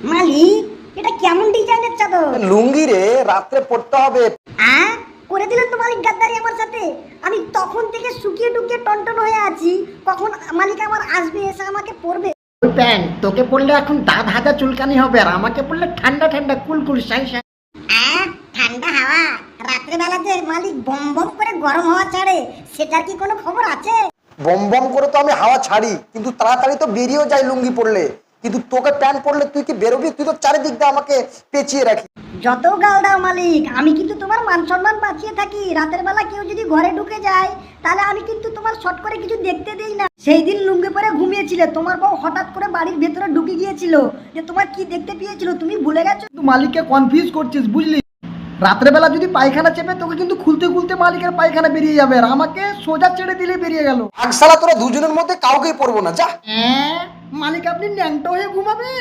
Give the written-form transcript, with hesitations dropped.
মালিক, এটা কেমন ডিজাইনের চাদর? লুঙ্গি রে, রাত্রে পড়তে হবে। করে দিলেন তো মালিক গাদ্দারি আমার সাথে। আমি তখন থেকে শুকিয়ে টুকিয়ে টনটন হয়ে আছি, কখন মালিক আমার আসবে, এসে আমাকে পরবে। ওই প্যান্ট তোকে পড়লে এখন দাঁত হাজা চুলকানি হবে, আর আমাকে পড়লে ঠান্ডা ঠান্ডা কুলকুল সাই সাই। ঠান্ডা হাওয়া রাত্রে বেলা যে মালিক বম বম করে গরম হাওয়া ছাড়ে, সেটার কি কোনো খবর আছে? বম বম করে তো আমি হাওয়া ছাড়ি, কিন্তু তাড়াতাড়ি তো বেরিয়েও যাই লুঙ্গি পড়লে। কিন্তু তোকে প্যান্ট পরলে তুই কি বেরোবি? তুই তো চারিদিক দিয়ে আমাকে পেঁচিয়ে রাখি। যত গাল দাও মালিক, আমি কিন্তু তোমার মান সম্মান বাঁচিয়ে থাকি। রাতের বেলা কেউ যদি ঘরে ঢুকে যায়, তাহলে আমি কিন্তু তোমার শর্ট করে কিছু দেখতে দেই না। সেই দিন লুঙ্গি পরে ঘুমিয়েছিলে, তোমার বউ হঠাৎ করে বাড়ির ভেতরে ঢুকে গিয়েছিল, যে তোমার কি দেখতে পেয়েছিল তুমি ভুলে গেছো? তুই মালিককে কনফিউজ করছিস, বুঝলি? রাত্রেবেলা যদি পায়খানা চেপে, তোকে কিন্তু খুলতে খুলতে মালিকের পায়খানা বেরিয়ে যাবে, আর আমাকে সোজা ছেড়ে দিলে বেরিয়ে গেল। আগসালা তোরা দুজনের মধ্যে কাউকেই পরবো না, যা। মালিক আপনি ন্যাংটো হয়ে ঘুমাবেন?